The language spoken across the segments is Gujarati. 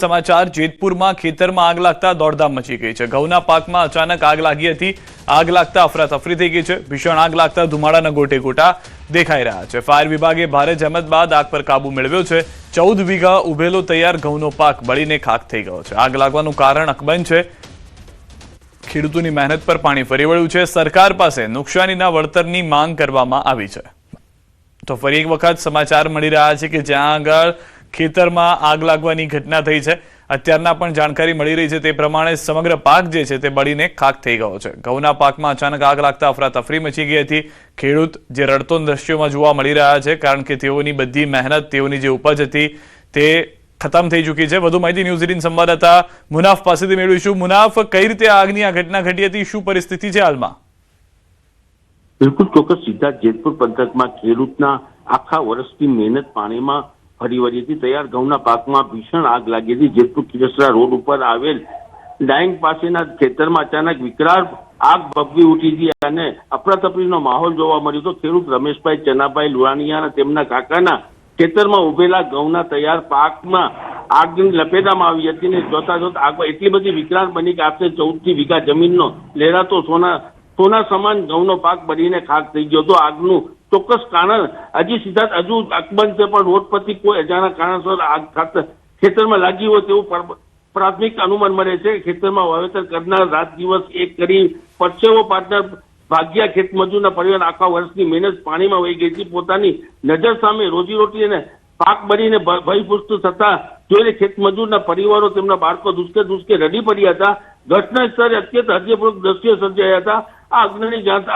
समाचार जेतपुर में खेतर में आग लगता दौड़धाम मची गई है। घऊना पाक में अचानक आग लगी थी। आग लगता अफरातफरी थई गई है। भीषण आग लगता धुमाड़ाना गोटे गोटा देखाई रहा है। फायर विभागे भारे जहमत बाद आग पर काबू मेळव्यो छे। 14 वीघा उभेलो तैयार घऊनो पाक बळीने खाक थई गयो छे। आग लागवानुं कारण अकबंध छे। खेडूतोनी मेहनत पर पाणी फरी वळ्युं छे। सरकार पासे नुकसानीना वळतरनी मांग करवामां आवी छे। तो फरी एक वखत समाचार मळी रह्या छे के ज्यां आगळ खेतर में आग लागवानी घटना थई छे। अत्याરના પણ જાણકારી મળી રહી છે તે પ્રમાણે સમગ્ર પાક જે છે તે બળીને ખાક થઈ ગયો છે। ઘઉંના પાકમાં અચાનક આગ લાગતા અફરાતફરી મચી ગઈ હતી। ખેડૂત જે રડતો દ્રશ્યોમાં જોવા મળી રહ્યા છે કારણ કે તેઓની બધી મહેનત તેઓની જે ઉપજ હતી તે ખતમ થઈ ચૂકી છે। વધુ માહિતી ન્યૂઝ 18 સંવાદદાતા મુનાફ પાસેથી મેળવીશું। મુનાફ, કઈ રીતે આગની આ ઘટના ઘટી હતી, શું પરિસ્થિતિ છે હાલમાં? बिल्कुल चौक्कस सीधा जेतपुर पंथक में खेडूतना आखा वर्ष की मेहनत पानी में फरी वળી હતી। तैयार घऊना पाक में भीषण आग लगी थी। जेतपुर खीरसरा रोड पर आवेल डाइंग पासेना खेतर में अचानक विकराल आग भभवी उठी थी અને અફરાતફરીનો માહોલ જોવા મળ્યો તો ખેડૂત રમેશભાઈ ચનાભાઈ લુણાણીયા અને તેમના કાકાના ખેતરમાં ઉભેલા ઘઉંના તૈયાર પાકમાં આગની લપેટામાં આવી હતી ને જોતા આગ એટલી બધી વિકરાળ બની કે આશરે 14 વીઘા જમીનનો લહેરાતો સોના સમાન ઘઉંનો પાક બળીને ખાક થઈ ગયો હતો। આગનું ચોક્કસ કારણ હજી સીધા હજુ અકબંધ છે, પણ રોડ પરથી કોઈ અજાણ્યા કારણસર આગ ખેતરમાં લાગી હોય તેવું પ્રાથમિક અનુમાન મળે છે। ખેતરમાં વાવેતર કરનાર રાત દિવસ એક કરી પરસેવો પાડનાર ભાગ્યા ખેત મજૂરના પરિવાર આખા વર્ષની મહેનત પાણીમાં વહી ગઈ હતી। પોતાની નજર સામે રોજીરોટી અને પાક બળીને ભયભૂત થતા જોઈને ખેત મજૂરના પરિવારો તેમના બાળકો ધુસકે રડી પડ્યા હતા। ઘટના સ્થળે અત્યંત હૃદયપૂર્વક દ્રશ્યો સર્જાયા હતા। આ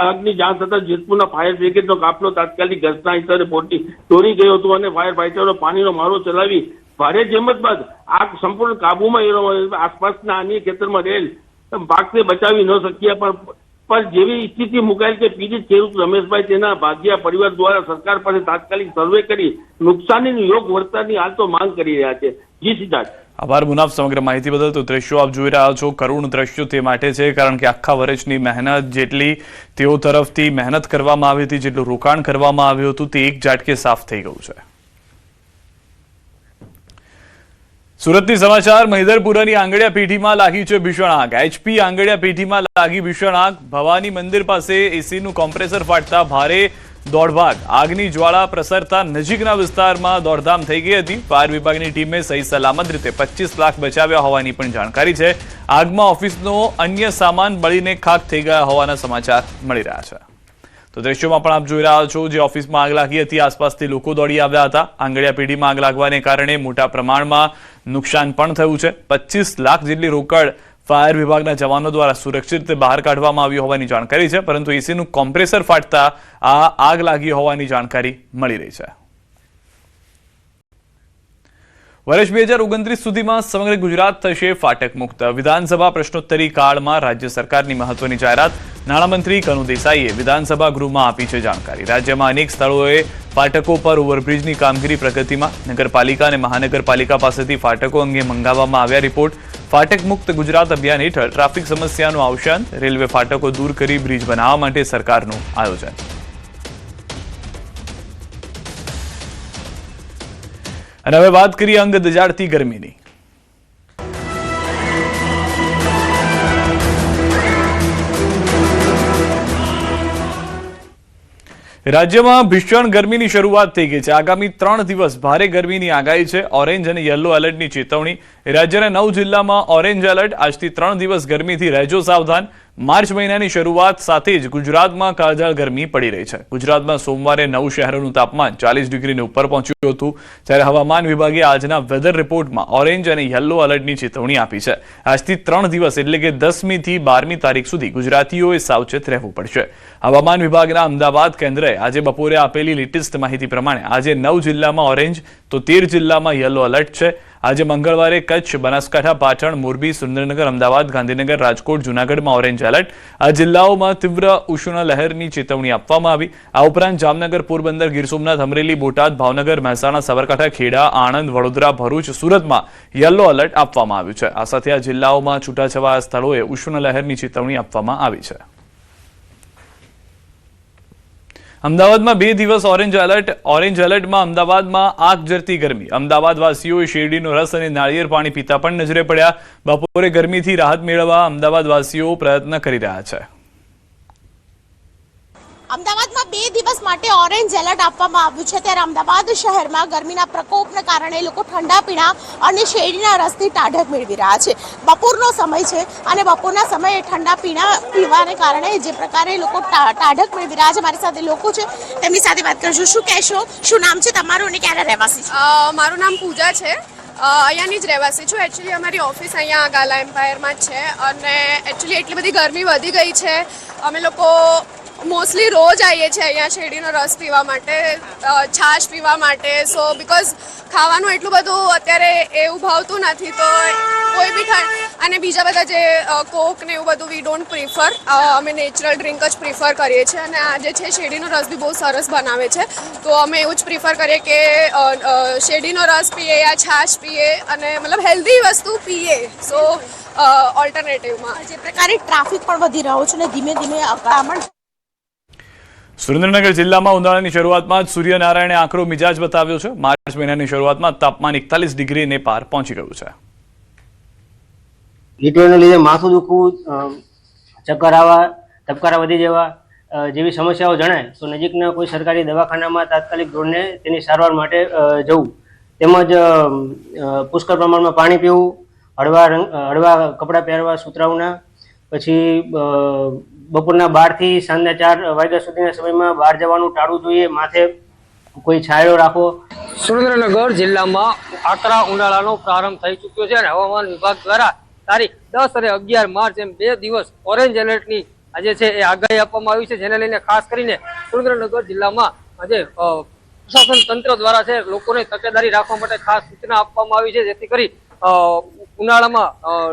આગની જાણ થતા જેતપુરના ફાયર બ્રિગેડનો કાફલો તાત્કાલિક ઘટના સ્થળે પહોંચી દોડી ગયો હતો અને ફાયર ફાઈટરો પાણીનો મારો ચલાવી ભારે જહેમત બાદ આગ સંપૂર્ણ કાબૂમાં આવ્યો। આસપાસના અન્ય ખેતરમાં રહેલ પાકને બચાવી ન શક્યા, પણ જેવી સ્થિતિ મુકાયેલ કે પીડિત ખેડૂત રમેશભાઈ તેના ભાગ્યા પરિવાર દ્વારા સરકાર પાસે તાત્કાલિક સર્વે કરી નુકસાનીની યોગ્ય વળતરની હાલ તો માંગ કરી રહ્યા છે। જી સિદ્ધાર્થ। આભાર મુનાફ સમગ્ર માહિતી બદલ। તો દ્રશ્યો આપ જોઈ રહ્યા છો, કરુણ દ્રશ્યો તે માટે છે કારણ કે આખા વર્ષની મહેનત જેટલી તેઓ તરફથી મહેનત કરવામાં આવી હતી, જેટલું રોકાણ કરવામાં આવ્યું હતું તે એક ઝાટકે સાફ થઈ ગયું છે। સુરતની સમાચાર મહિધરપુરાની આંગડિયા પેઢીમાં લાગી છે ભીષણ આગ। એચપી આંગડિયા પેઢીમાં લાગી ભીષણ આગ। ભવાની મંદિર પાસે એસીનું કોમ્પ્રેસર ફાટતા ભારે દોડભાગ, આગની જ્વાળા પ્રસરતા નજીકના વિસ્તારમાં દોડધામ થઈ ગઈ હતી। ફાયર વિભાગની ટીમે સહી સલામત રીતે 25 લાખ બચાવ્યા હોવાની પણ જાણકારી છે। આગમાં ઓફિસનો અન્ય સામાન બળીને ખાક થઈ ગયા હોવાના સમાચાર મળી રહ્યા છે। તો દ્રશ્યોમાં પણ આપ જોઈ રહ્યા છો જે ઓફિસમાં આગ લાગી હતી, આસપાસથી લોકો દોડી આવ્યા હતા। આંગડિયા પેઢીમાં આગ લાગવાને કારણે મોટા પ્રમાણમાં નુકસાન પણ થયું છે। 25 લાખ જેટલી રોકડ ફાયર વિભાગના જવાનો દ્વારા સુરક્ષિત રીતે બહાર કાઢવામાં આવી હોવાની જાણકારી છે, પરંતુ એસીનું કોમ્પ્રેસર ફાટતા આ આગ લાગી હોવાની જાણકારી મળી રહી છે। વર્ષ 2029 સુધીમાં સમગ્ર ગુજરાત થશે ફાટક મુક્ત। વિધાનસભા પ્રશ્નોત્તરી કાળમાં રાજ્ય સરકારની મહત્વની જાહેરાત નાણામંત્રી કનુ દેસાઈએ વિધાનસભા ગૃહમાં આપી છે જાણકારી। રાજ્યમાં અનેક સ્થળોએ ફાટકો પર ઓવરબ્રિજની કામગીરી પ્રગતિમાં। નગરપાલિકા અને મહાનગરપાલિકા પાસેથી ફાટકો અંગે મંગાવવામાં આવ્યા રિપોર્ટ। ફાટક મુક્ત ગુજરાત અભિયાન હેઠળ ટ્રાફિક સમસ્યાનું અવસાન, રેલવે ફાટકો દૂર કરી બ્રિજ બનાવવા માટે સરકારનું આયોજન। અને હવે વાત કરીએ અંગ દજાડતી ગરમીની। રાજ્યમાં ભીષણ ગરમીની શરૂઆત થઈ ગઈ છે। આગામી 3 દિવસ ભારે ગરમીની આગાહી છે। ઓરેન્જ અને યલો એલર્ટની ચેતવણી। રાજ્યના 9 જિલ્લામાં ઓરેન્જ એલર્ટ। આજથી 3 દિવસ ગરમીથી રહેજો સાવધાન। માર્ચ મહિનાની શરૂઆત સાથે જ ગુજરાતમાં કાળઝાળ ગરમી પડી રહી છે। ગુજરાતમાં સોમવારે 9 શહેરોનું તાપમાન 40 ડિગ્રીને ઉપર પહોંચ્યું હતું, જ્યારે હવામાન વિભાગે આજના વેધર રિપોર્ટમાં ઓરેન્જ અને યલો એલર્ટની ચેતવણી આપી છે। આજથી 3 દિવસ એટલે કે 10મી થી 12મી તારીખ સુધી ગુજરાતીઓએ સાવચેત રહેવું પડશે। હવામાન વિભાગના અમદાવાદ કેન્દ્રએ આજે બપોરે આપેલી લેટેસ્ટ માહિતી પ્રમાણે આજે 9 જિલ્લામાં ઓરેન્જ તો 13 જિલ્લામાં યલો એલર્ટ છે। આજે મંગળવારે કચ્છ, બનાસકાંઠા, પાટણ, મોરબી, સુરેન્દ્રનગર, અમદાવાદ, ગાંધીનગર, રાજકોટ, જૂનાગઢમાં ઓરેન્જ એલર્ટ। આ જિલ્લાઓમાં તીવ્ર ઉષ્ણ લહેરની ચેતવણી આપવામાં આવી। આ ઉપરાંત જામનગર, પોરબંદર, ગીર સોમનાથ, અમરેલી, બોટાદ, ભાવનગર, મહેસાણા, સાબરકાંઠા, ખેડા, આણંદ, વડોદરા, ભરૂચ, સુરતમાં યલો એલર્ટ આપવામાં આવ્યું છે। આ સાથે આ જિલ્લાઓમાં છૂટાછવાયા સ્થળોએ ઉષ્ણ લહેરની ચેતવણી આપવામાં આવી છે। અમદાવાદમાં 2 દિવસ ઓરેન્જ એલર્ટમાં અમદાવાદમાં આગ ઝરતી ગરમી. અમદાવાદ વાસીઓએ શેરડીનો રસ અને નાળિયેર પાણી પીતા પણ નજરે પડ્યા. બપોરે ગરમીથી રાહત મેળવવા અમદાવાદ વાસીઓ પ્રયત્ન કરી રહ્યા છે. અમદાવાદમાં 2 દિવસ માટે ઓરેન્જ એલર્ટ આપવામાં આવ્યું છે, ત્યારે અમદાવાદ શહેરમાં ગરમીના પ્રકોપને કારણે લોકો ઠંડા પીણા અને શેરડીના રસથી ટાઢક મેળવી રહ્યા છે. બપોરનો સમય છે અને બપોરના સમયે ઠંડા પીણા પીવાને કારણે જે પ્રકારે લોકો ટાઢક મેળવી રહ્યા છે. મારી સાથે લોકો છે, તેમની સાથે વાત કરીશું. શું કહેશો, શું નામ છે તમારું અને ક્યારે રહેવાસી છો? મારું નામ પૂજા છે, અહીંયાની જ રહેવાસી છું. એકચ્યુઅલી અમારી ઓફિસ અહીંયા ગાલા એમ્પાયરમાં જ છે અને એકચ્યુઅલી એટલી બધી ગરમી વધી ગઈ છે. અમે લોકો મોસ્ટલી રોજ આવીએ છીએ અહીંયા શેરડીનો રસ પીવા માટે, છાશ પીવા માટે. સો બિકોઝ ખાવાનું એટલું બધું અત્યારે એવું ભાવતું નથી, તો કોઈ બી અને બીજા બધા જે કોક ને એવું બધું વી ડોન્ટ પ્રિફર. અમે નેચરલ ડ્રિંક જ પ્રિફર કરીએ છીએ અને આ જે છે શેરડીનો રસ બી બહુ સરસ બનાવે છે, તો અમે એવું જ પ્રિફર કરીએ કે શેરડીનો રસ પીએ યા છાશ પીએ અને મતલબ હેલ્ધી વસ્તુ પીએ. સો ઓલ્ટરનેટિવમાં જે પ્રકારે ટ્રાફિક પણ વધી રહ્યો છે અને ધીમે ધીમે અકળામણ. સુરેન્દ્રનગર જિલ્લામાં ઉનાળાની શરૂઆતમાં જ સૂર્યનારાયણે આકરો મિજાજ બતાવ્યો છે. માર્ચ મહિનાની શરૂઆતમાં તાપમાન 41 ડિગ્રીને પાર પહોંચી ગયું છે. હીટવેવને લીધે માથું દુખવું, ચક્કર આવવા, ધબકારા વધી જવા જેવી સમસ્યાઓ જણાય તો નજીકના કોઈ સરકારી દવાખાનામાં તાત્કાલિક ધોરણે તેની સારવાર માટે જવું, તેમજ પુષ્કળ પ્રમાણમાં પાણી પીવું, હળવા કપડાં પહેરવા સુતરાઉના, પછી બપોરના 12 થી સાંજના 4 વાગ્યા સુધીના સમયમાં બહાર જવાનું ટાળવું જોઈએ. માથે કોઈ છાંયડો રાખવો. સુરેન્દ્રનગર જિલ્લામાં આકરા ઉનાળાનો પ્રારંભ થઈ ચૂક્યો છે અને હવામાન વિભાગ દ્વારા તારીખ 10 અને 11 માર્ચ એમ 2 દિવસ ઓરેન્જ એલર્ટની આજે છે એ આગાહી આપવામાં આવી છે, જેને લઈને ખાસ કરીને સુરેન્દ્રનગર જિલ્લામાં આજે પ્રશાસન તંત્ર દ્વારા છે લોકોને તકેદારી રાખવા માટે ખાસ સૂચના આપવામાં આવી છે, જેથી કરી ઉનાળામાં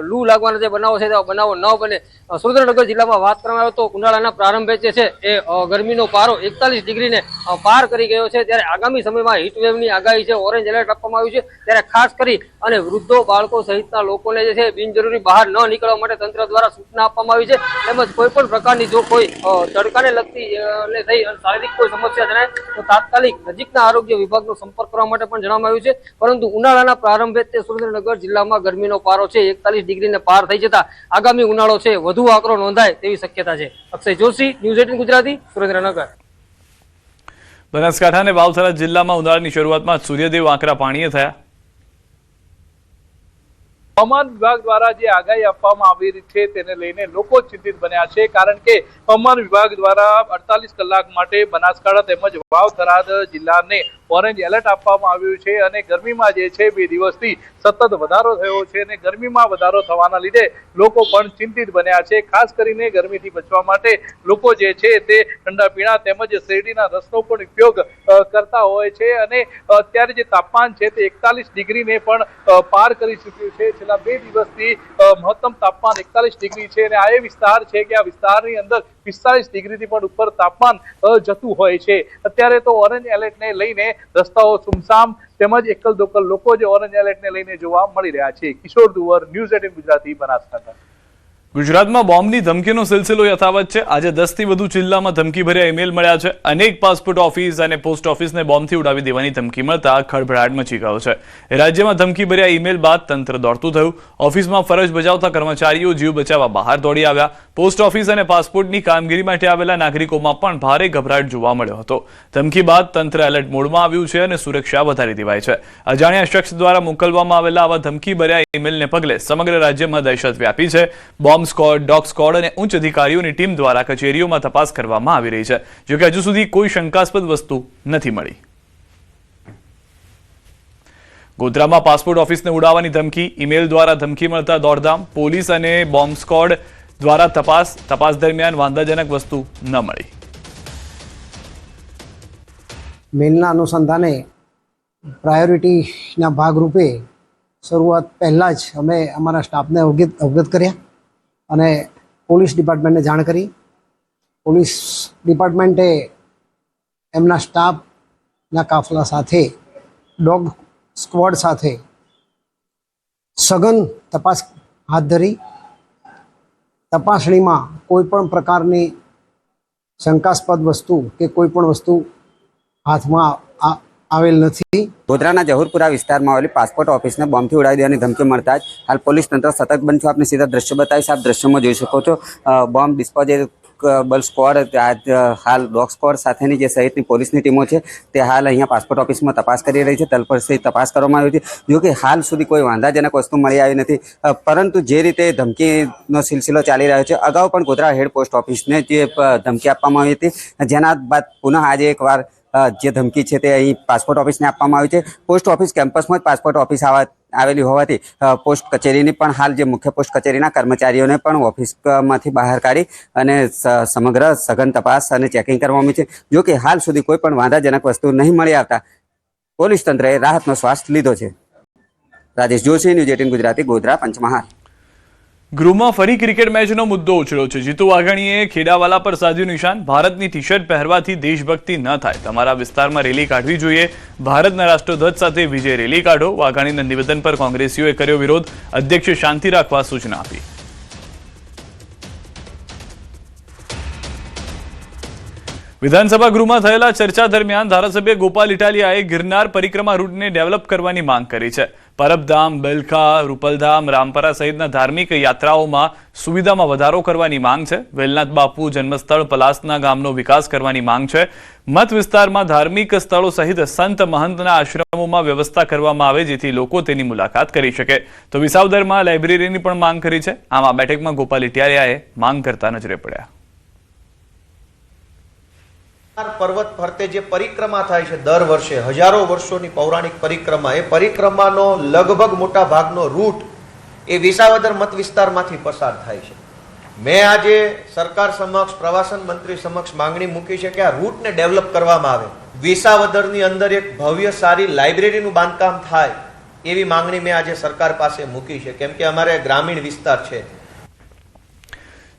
લૂ લાગવાના જે બનાવો છે તેવા બનાવો ન બને. સુરેન્દ્રનગર જિલ્લામાં વાત કરવામાં આવે તો ઉનાળાના પ્રારંભે જે છે એ ગરમીનો પારો 41 ડિગ્રીને પાર કરી ગયો છે, ત્યારે આગામી સમયમાં હીટવેવની આગાહી છે, ઓરેન્જ એલર્ટ આપવામાં આવ્યું છે. ત્યારે ખાસ કરી અને વૃદ્ધો, બાળકો સહિતના લોકોને જે છે બિનજરૂરી બહાર ન નીકળવા માટે તંત્ર દ્વારા સૂચના આપવામાં આવી છે, તેમજ કોઈ પણ પ્રકારની જો કોઈ તડકાને લગતી થઈ અને શારીરિક કોઈ સમસ્યા જણાય તો તાત્કાલિક નજીકના આરોગ્ય વિભાગનો સંપર્ક કરવા માટે પણ જણાવવામાં આવ્યું છે. પરંતુ ઉનાળાના પ્રારંભે તે સુરેન્દ્રનગર જિલ્લામાં ગરમીનો પારો છે 41 ડિગ્રીને પાર થઈ જતા આગામી ઉનાળો છે વધુ આકરો નોંધાય તેવી શક્યતા છે. અક્ષય જોશી, ન્યૂઝ 18 ગુજરાતી, સુરેન્દ્રનગર. બનાસકાંઠા અને વાવથરા જિલ્લામાં ઉનાળાની શરૂઆતમાં સૂર્યદેવ આકરા પાણીએ થયા. હવામાન વિભાગ દ્વારા જે આગાહી આપવામાં આવી રહી છે તેને લઈને લોકો ચિંતિત બન્યા છે, કારણ કે હવામાન વિભાગ દ્વારા 48 કલાક માટે બનાસકાંઠા તેમજ વાવ થરાદ જિલ્લાને ઓરેન્જ એલર્ટ આપવામાં આવ્યું છે અને ગરમીમાં જે છે 2 દિવસથી સતત વધારો થયો છે અને ગરમીમાં વધારો થવાના લીધે લોકો પણ ચિંતિત બન્યા છે. ખાસ કરીને ગરમીથી બચવા માટે લોકો જે છે તે ઠંડા પીણા તેમજ શેરડીના રસનો પણ ઉપયોગ કરતા હોય છે અને અત્યારે જે તાપમાન છે તે 41 ડિગ્રીને પણ પાર કરી ચૂક્યું છે. છેલ્લા 2 દિવસથી મહત્તમ તાપમાન 41 ડિગ્રી છે અને આ એ વિસ્તાર છે કે આ વિસ્તારની અંદર 45 ડિગ્રીથી પણ ઉપર તાપમાન જતું હોય છે. અત્યારે તો ઓરેન્જ એલર્ટને લઈને રસ્તાઓ સુમસામ તેમજ એકલ દોકલ લોકો જે ઓરેન્જ એલર્ટને લઈને જોવા મળી રહ્યા છે. કિશોર દુવર, ન્યૂઝ 18 ગુજરાતી, બનાસકાંઠા. ગુજરાતમાં બોમ્બની ધમકીનો સિલસિલો યથાવત છે. આજે 10 થી વધુ જિલ્લામાં ધમકીભર્યા ઈમેલ મળ્યા છે. અનેક પાસપોર્ટ ઓફિસ અને પોસ્ટ ઓફિસને બોમ્બથી ઉડાવી દેવાની ધમકી મળતા ખળભળાટ મચી ગયો છે. રાજ્યમાં ધમકીભર્યા ઈમેલ બાદ તંત્ર દોડતું થયું. ઓફિસમાં ફરજ બજાવતા કર્મચારીઓ જીવ બચાવવા બહાર દોડી આવ્યા. પોસ્ટ ઓફિસ અને પાસપોર્ટની કામગીરી માટે આવેલા નાગરિકોમાં પણ ભારે ગભરાટ જોવા મળ્યો હતો. ધમકી બાદ તંત્ર એલર્ટ મોડમાં આવ્યું છે અને સુરક્ષા વધારી દેવાઈ છે. અજાણ્યા શખ્સ દ્વારા મોકલવામાં આવેલા આવા ધમકીભર્યા ઈમેલને પગલે સમગ્ર રાજ્યમાં દહેશત વ્યાપી છે. બોમ્બ સ્કોડ, ડોગ સ્કોડ અને ઉચ્ચ અધિકારીઓની ટીમ દ્વારા કચેરીઓમાં તપાસ કરવામાં આવી રહી છે. જોકે હજુ સુધી કોઈ શંકાસ્પદ વસ્તુ નથી મળી. ગોધરામાં પાસપોર્ટ ઓફિસને ઉડાવવાની ધમકી, ઈમેલ દ્વારા ધમકી મળતા દોડધામ. પોલીસ અને બોમ્બ સ્કોડ દ્વારા તપાસ દરમિયાન વાંધાજનક વસ્તુ ન મળી. મેલના અનુસંધાને પ્રાયોરિટીના ભાગરૂપે શરૂઆત પહેલાં જ અમે અમારા સ્ટાફને અવગત કર્યા અને પોલીસ ડિપાર્ટમેન્ટને જાણ કરી. પોલીસ ડિપાર્ટમેન્ટે એમના સ્ટાફના કાફલા સાથે, ડોગ સ્ક્વોડ સાથે સઘન તપાસ હાથ ધરી. તપાસણીમાં કોઈ પણ પ્રકારની શંકાસ્પદ વસ્તુ કે કોઈ પણ વસ્તુ હાથમાં આવેલ નથી. ગોધરાના જહુરપુરા વિસ્તારમાં આવેલી પાસપોર્ટ ઓફિસને બોમ્બથી ઉડાવી દેવાની ધમકી મળતા જ હાલ પોલીસ તંત્ર સતર્ક બન્યું છે. આપને સીધા દ્રશ્ય બતાવીશ. આપ દ્રશ્યમાં જોઈ શકો છો બોમ્બ ડિસ્પોઝેબલ સ્ક્વોડ, હાલ ડોગ સ્ક્વોડ સાથેની જે સહિતની પોલીસની ટીમો છે તે હાલ અહીંયા પાસપોર્ટ ઓફિસમાં તપાસ કરી રહી છે. તલપરથી તપાસ કરવામાં આવી હતી. જો કે હાલ સુધી કોઈ વાંધાજનક વસ્તુ મળી આવી નથી, પરંતુ જે રીતે ધમકીનો સિલસિલો ચાલી રહ્યો છે, અગાઉ પણ ગોધરા હેડ પોસ્ટ ઓફિસને જે ધમકી આપવામાં આવી હતી, જેના બાદ પુનઃ આજે એકવાર જે ધમકી છે તે અહીં પાસપોર્ટ ઓફિસને આપવામાં આવી છે. પોસ્ટ ઓફિસ કેમ્પસમાં જ પાસપોર્ટ ઓફિસ આવેલી હોવાથી પોસ્ટ કચેરીની પણ હાલ જે મુખ્ય પોસ્ટ કચેરીના કર્મચારીઓને પણ ઓફિસમાંથી બહાર કાઢી અને સમગ્ર સઘન તપાસ અને ચેકિંગ કરવામાં છે. જો કે હાલ સુધી કોઈ પણ વાંધાજનક વસ્તુ નહીં મળી આવતા પોલીસ તંત્રએ રાહતનો શ્વાસ લીધો છે. રાજેશ જોશી, ન્યૂઝ 18 ગુજરાતી, ગોધરા, પંચમહાલ. ગૃહમાં ફરી ક્રિકેટ મેચનો મુદ્દો ઉછળ્યો છે. જીતુ વાઘાણીએ ખેડાવાલા પર સાધ્યું નિશાન. ભારતની ટી શર્ટ પહેરવાથી દેશભક્તિ ન થાય, તમારા વિસ્તારમાં રેલી કાઢવી જોઈએ, ભારતના રાષ્ટ્રધ્વજ સાથે વિજય રેલી કાઢો. વાઘાણીના નિવેદન પર કોંગ્રેસીઓએ કર્યો વિરોધ. અધ્યક્ષે શાંતિ રાખવા સૂચના આપી. વિધાનસભા ગૃહમાં થયેલા ચર્ચા દરમિયાન ધારાસભ્ય ગોપાલ ઇટાલિયાએ ગિરનાર પરિક્રમા રૂટને ડેવલપ કરવાની માંગ કરી છે. પરબધામ, બેલખા, રૂપલધામ, રામપરા સહિતના ધાર્મિક યાત્રાઓમાં સુવિધામાં વધારો કરવાની માંગ છે. વેલનાથ બાપુ જન્મસ્થળ પલાસના ગામનો વિકાસ કરવાની માંગ છે. મત વિસ્તારમાં ધાર્મિક સ્થળો સહિત સંત મહંતના આશ્રમોમાં વ્યવસ્થા કરવામાં આવે જેથી લોકો તેની મુલાકાત કરી શકે. તો વિસાવદરમાં લાઇબ્રેરીની પણ માંગ કરી છે. આમ આ બેઠકમાં ગોપાલ ઇટાલિયાએ માંગ કરતા નજરે પડ્યા. પર્વત ફરતે જે પરિક્રમા થાય છે દર વર્ષે, હજારો વર્ષોની પૌરાણિક પરિક્રમા, એ પરિક્રમાનો લગભગ મોટા ભાગનો રૂટ એ વિસાવદર મત વિસ્તારમાંથી પસાર થાય છે. મેં આજે સરકાર સમક્ષ, પ્રવાસન મંત્રી સમક્ષ માંગણી મૂકી છે કે આ રૂટને ડેવલપ કરવામાં આવે. વિસાવદરની અંદર એક ભવ્ય સારી લાઇબ્રેરીનું બાંધકામ થાય એવી માંગણી મેં આજે સરકાર પાસે મૂકી છે, કેમ કે અમારે ગ્રામીણ વિસ્તાર છે.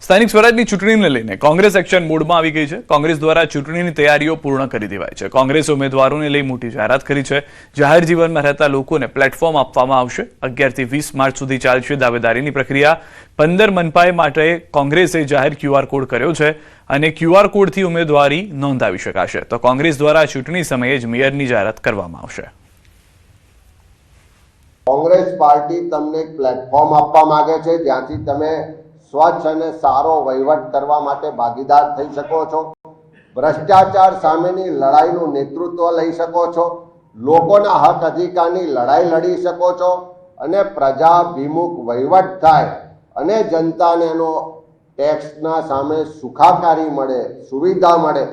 સ્થાનિક સ્વરાજની ચૂંટણીને લઈને કોંગ્રેસ એક્શન મોડમાં આવી ગઈ છે. કોંગ્રેસ દ્વારા ચૂંટણીની તૈયારીઓ પૂર્ણ કરી દેવાઈ છે. કોંગ્રેસે ઉમેદવારોને લઈ મોટી જાહેરાત કરી છે. જાહેર જીવનમાં રહેતા લોકોને પ્લેટફોર્મ આપવામાં આવશે. 11 થી 20 માર્ચ સુધી ચાલશે દાવેદારીની પ્રક્રિયા. 15 મનપાએ માટે કોંગ્રેસે જાહેર QR કોડ કર્યો છે અને QR કોડથી ઉમેદવારી નોંધાવી શકાશે. તો કોંગ્રેસ દ્વારા ચૂંટણી સમયે જ મેયરની જાહેરાત કરવામાં આવશે. કોંગ્રેસ પાર્ટી તમને એક પ્લેટફોર્મ આપવા માંગે છે જ્યાંથી તમે સ્વચ્છ અને સારો વહીવટ કરવા માટે ભાગીદાર થઈ શકો છો. ભ્રષ્ટાચાર સામેની લડાઈનું નેતૃત્વ લઈ શકો છો. લોકોના હક અધિકારની લડાઈ લડી શકો છો અને પ્રજાભિમુખ વહીવટ થાય અને જનતાને એનો ટેક્સના સામે સુખાકારી મળે, સુવિધા મળે,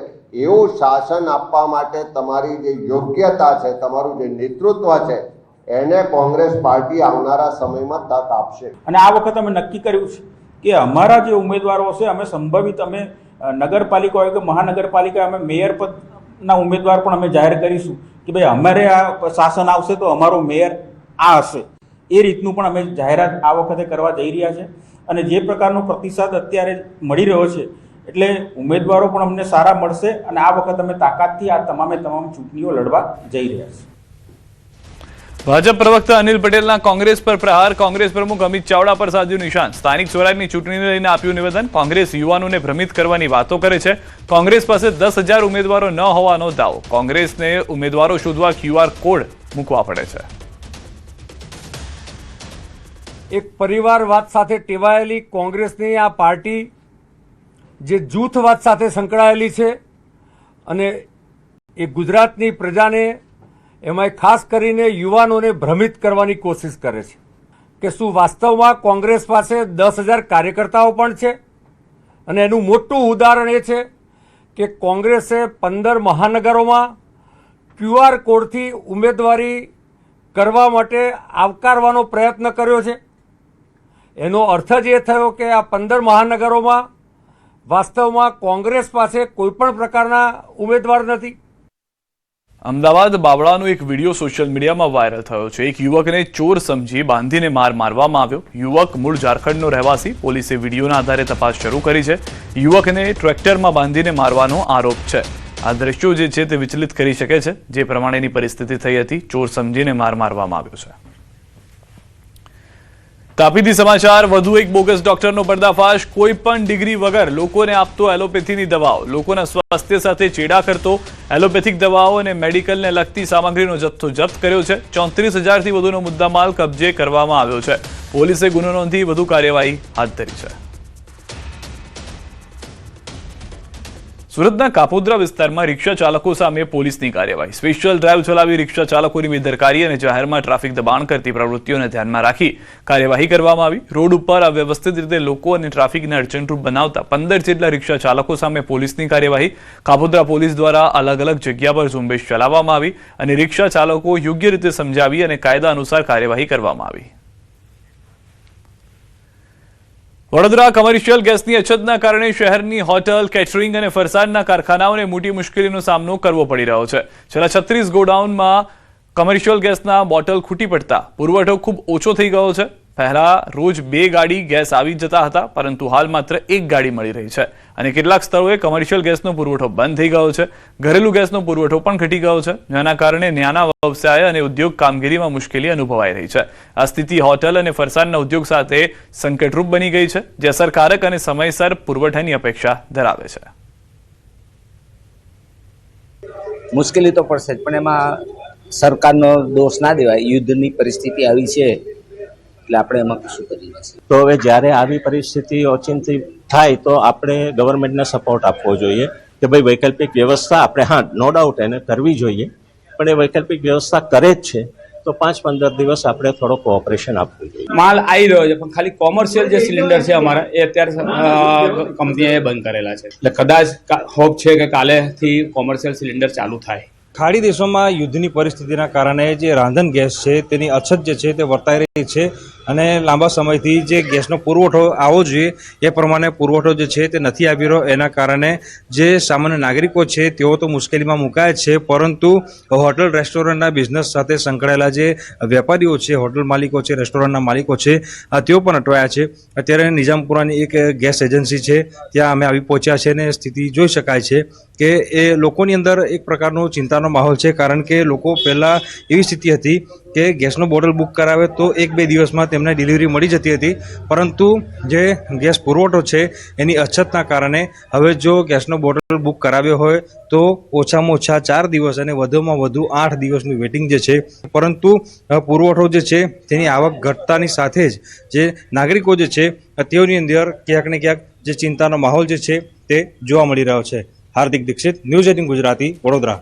એવું શાસન આપવા માટે તમારી જે યોગ્યતા છે, તમારું જે નેતૃત્વ છે, એને કોંગ્રેસ પાર્ટી આવનારા સમયમાં તક આપશે. અને આ વખત અમે નક્કી કર્યું છે કે અમારા જે ઉમેદવારો છે, અમે સંભવિત અમે નગરપાલિકા હોય કે મહાનગરપાલિકા, અમે મેયર પદના ઉમેદવાર પણ અમે જાહેર કરીશું કે ભાઈ અમારે આ શાસન આવશે તો અમારો મેયર આ હશે. એ રીતનું પણ અમે જાહેરાત આ વખતે કરવા જઈ રહ્યા છે. અને જે પ્રકારનો પ્રતિસાદ અત્યારે મળી રહ્યો છે એટલે ઉમેદવારો પણ અમને સારા મળશે અને આ વખત અમે તાકાતથી આ તમામ ચૂંટણીઓ લડવા જઈ રહ્યા છીએ. ભાજપ પ્રવક્તા અનિલ પટેલના કોંગ્રેસ પર પ્રહાર. કોંગ્રેસ પ્રમુખ અમિત ચાવડા પર સાધ્યું નિશાન. સ્થાનિક સ્વરાજની ચૂંટણીને લઈને આપ્યું નિવેદન. કોંગ્રેસ યુવાનોને ભ્રમિત કરવાની વાતો કરે છે. કોંગ્રેસ પાસે 10,000 ઉમેદવારો ન હોવાનો દાવો. કોંગ્રેસને ઉમેદવારો શોધવા QR કોડ મૂકવા પડે છે. એક પરિવારવાદ સાથે ટેવાયેલી કોંગ્રેસની આ પાર્ટી જે જૂથવાદ સાથે સંકળાયેલી છે અને એ ગુજરાતની પ્રજાને, એમાં ખાસ કરીને યુવાનોને ભ્રમિત કરવાની કોશિશ કરે છે કે શું વાસ્તવમાં કોંગ્રેસ પાસે 10,000 કાર્યકર્તાઓ પણ છે. અને એનું મોટું ઉદાહરણ એ છે કે કોંગ્રેસે 15 મહાનગરોમાં QR કોડથી ઉમેદવારી કરવા માટે આવકારવાનો પ્રયત્ન કર્યો છે. એનો અર્થ જ એ થયો કે આ 15 મહાનગરોમાં વાસ્તવમાં કોંગ્રેસ પાસે કોઈ પણ પ્રકારના ઉમેદવાર નથી. અમદાવાદ બાવળાનો એક વિડીયો સોશિયલ મીડિયામાં વાયરલ થયો છે. એક યુવકને ચોર સમજી બાંધીને મારવામાં આવ્યો. યુવક મૂળ ઝારખંડનો રહેવાસી. પોલીસે વિડીયોના આધારે તપાસ શરૂ કરી છે. યુવકને ટ્રેક્ટરમાં બાંધીને મારવાનો આરોપ છે. આ દ્રશ્યો જે છે તે વિચલિત કરી શકે છે. જે પ્રમાણેની પરિસ્થિતિ થઈ હતી, ચોર સમજીને મારવામાં આવ્યો છે. તાપીથી સમાચાર વધુ એક બોગસ ડોક્ટરનો પર્દાફાશ કોઈ પણ ડિગ્રી વગર લોકોને આપતો એલોપેથીની દવાઓ લોકોના સ્વાસ્થ્ય સાથે ચેડા કરતો એલોપેથિક દવાઓ અને મેડિકલને લગતી સામગ્રીનો જથ્થો જપ્ત કર્યો છે 34,000થી વધુનો મુદ્દામાલ કબજે કરવામાં આવ્યો છે પોલીસે ગુનો નોંધી વધુ કાર્યવાહી હાથ ધરી છે સુરતના કાપોદ્રા વિસ્તારમાં રિક્ષા ચાલકો સામે પોલીસની કાર્યવાહી સ્પેશિયલ ડ્રાઈવ ચલાવી રિક્ષા ચાલકોની બેદરકારી અને જાહેરમાં ટ્રાફિક દબાણ કરતી પ્રવૃત્તિઓને ધ્યાનમાં રાખી કાર્યવાહી કરવામાં આવી રોડ ઉપર અવ્યવસ્થિત રીતે લોકો અને ટ્રાફિકને અડચણરૂપ બનાવતા 15 જેટલા રિક્ષા ચાલકો સામે પોલીસની કાર્યવાહી કાપોદ્રા પોલીસ દ્વારા અલગ અલગ જગ્યા પર ઝુંબેશ ચલાવવામાં આવી અને રિક્ષા ચાલકો યોગ્ય રીતે સમજાવી અને કાયદા અનુસાર કાર્યવાહી કરવામાં આવી વડોદરા કમર્શિયલ ગેસની અછતના કારણે શહેરની હોટલ કેટરિંગ અને ફરસાણના કારખાનાઓને મોટી મુશ્કેલીનો સામનો કરવો પડી રહ્યો છે છેલ્લા 36 ગોડાઉનમાં કમર્શિયલ ગેસના બોટલ ખૂટી પડતા પુરવઠો ખૂબ ઓછો થઈ ગયો છે પહેલા રોજ 2 ગાડી ગેસ આવી જતા હતા પરંતુ હાલ માત્ર 1 ગાડી મળી રહી છે અને કેટલાક સ્થળોએ કમર્શિયલ ગેસનો પુરવઠો બંધ થઈ ગયો છે ઘરેલું ગેસનો પુરવઠો પણ ઘટી ગયો છે જેના કારણે નાના વ્યવસાય અને ઉદ્યોગ કામગીરીમાં મુશ્કેલી અનુભવાઈ રહી છે આ સ્થિતિ હોટલ અને ફરસાણના ઉદ્યોગ સાથે સંકટરૂપ બની ગઈ છે જે અસરકારક અને સમયસર પુરવઠાની અપેક્ષા ધરાવે છે મુશ્કેલી તો પડશે જ પણ એમાં સરકારનો દોષ ના દેવાય યુદ્ધની પરિસ્થિતિ આવી છે એટલે આપણે એમાં શું કરી શકીએ તો હવે જ્યારે આવી પરિસ્થિતિ ઓચિંતી થાય તો આપણે ગવર્મેન્ટને સપોર્ટ આપવો જોઈએ કે ભાઈ વૈકલ્પિક વ્યવસ્થા આપણે હા નો ડાઉટ એને કરવી જોઈએ પણ એ વૈકલ્પિક વ્યવસ્થા કરે જ છે તો 5-15 દિવસ આપણે થોડો કોઓપરેશન આપવું જોઈએ માલ આવી રહ્યો છે પણ ખાલી કોમર્શિયલ જે સિલિન્ડર છે અમારા એ અત્યારે કંપનીએ બંધ કરેલા છે એટલે કદાચ હોપ છે કે કાલેથી કોમર્શિયલ સિલિન્ડર ચાલુ થાય ખાડી દેશોમાં યુદ્ધની પરિસ્થિતિના કારણે જે રાંધણ ગેસ છે તેની અછત જે છે તે વર્તાઈ રહી છે અને લાંબા સમયથી જે ગેસનો પુરવઠો આવવો જોઈએ એ પ્રમાણે પુરવઠો જે છે તે નથી આવી રહ્યો એના કારણે જે સામાન્ય નાગરિકો છે તેઓ તો મુશ્કેલીમાં મુકાય છે પરંતુ હોટલ રેસ્ટોરન્ટના બિઝનેસ સાથે સંકળાયેલા જે વેપારીઓ છે હોટલ માલિકો છે રેસ્ટોરન્ટના માલિકો છે તેઓ પણ અટવાયા છે અત્યારે નિઝામપુરાની એક ગેસ એજન્સી છે ત્યાં અમે આવી પહોંચ્યા છે અને સ્થિતિ જોઈ શકાય છે કે એ લોકોની અંદર એક પ્રકારનો ચિંતાનો માહોલ છે કારણ કે લોકો પહેલાં એવી સ્થિતિ હતી કે ગેસનો બોટલ બુક કરાવે તો 1-2 દિવસમાં તેમને ડિલિવરી મળી જતી હતી પરંતુ જે ગેસ પુરવઠો છે એની અછતના કારણે હવે જો ગેસનો બોટલ બુક કરાવ્યો હોય તો ઓછામાં ઓછા 4 દિવસ અને વધુમાં વધુ 8 દિવસનું વેઇટિંગ જે છે પરંતુ પુરવઠો જે છે તેની આવક ઘટતાની સાથે જ જે નાગરિકો જે છે તેઓની અંદર ક્યાંક ને ક્યાંક જે ચિંતાનો માહોલ જે છે તે જોવા મળી રહ્યો છે હાર્દિક દીક્ષિત ન્યૂઝ 18 ગુજરાતી વડોદરા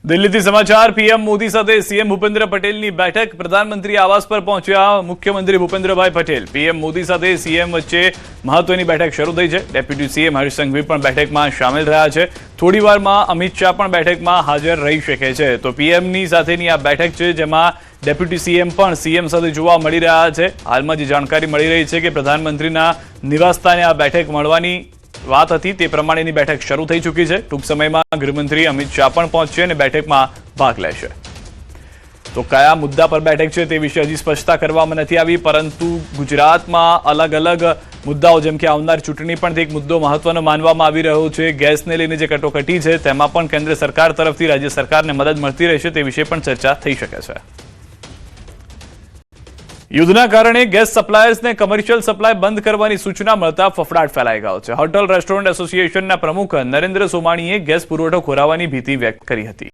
દિલ્હીથી સમાચાર પીએમ મોદી સાથે સીએમ ભૂપેન્દ્ર પટેલની બેઠક પ્રધાનમંત્રી આવાસ પર પહોંચ્યા મુખ્યમંત્રી ભૂપેન્દ્રભાઈ પટેલ પીએમ મોદી સાથે સીએમ વચ્ચે મહત્વની બેઠક શરૂ થઈ છે ડેપ્યુટી સીએમ હર્ષ સંઘવી પણ બેઠકમાં સામેલ રહ્યા છે થોડી વારમાં અમિત શાહ પણ બેઠકમાં હાજર રહી શકે છે તો પીએમની સાથેની આ બેઠક છે જેમાં ડેપ્યુટી સીએમ પણ સીએમ સાથે જોવા મળી રહ્યા છે હાલમાં જે જાણકારી મળી રહી છે કે પ્રધાનમંત્રીના નિવાસસ્થાને આ બેઠક મળવાની વાત હતી તે પ્રમાણેની બેઠક શરૂ થઈ ચૂકી છે ટૂંક સમયમાં ગૃહમંત્રી અમિત શાહ પણ પહોંચશે અને બેઠકમાં ભાગ લેશે તો કયા મુદ્દા પર બેઠક છે તે વિશે હજી સ્પષ્ટતા કરવામાં નથી આવી પરંતુ ગુજરાતમાં અલગ અલગ મુદ્દાઓ જેમ કે આવનાર ચૂંટણી પણ એક મુદ્દો મહત્વનો માનવામાં આવી રહ્યો છે ગેસને લઈને જે કટોકટી છે તેમાં પણ કેન્દ્ર સરકાર તરફથી રાજ્ય સરકારને મદદ મળતી રહેશે તે વિશે પણ ચર્ચા થઈ શકે છે યુદ્ધના કારણે ગેસ સપ્લાયર્સને કમર્શિયલ સપ્લાય બંધ કરવાની સૂચના મળતા ફફડાટ ફેલાઈ ગયો છે હોટલ રેસ્ટોરન્ટ એસોસિએશનના પ્રમુખ નરેન્દ્ર સોમાણીએ ગેસ પુરવઠો ખોરાવવાની ભીતિ વ્યક્ત કરી હતી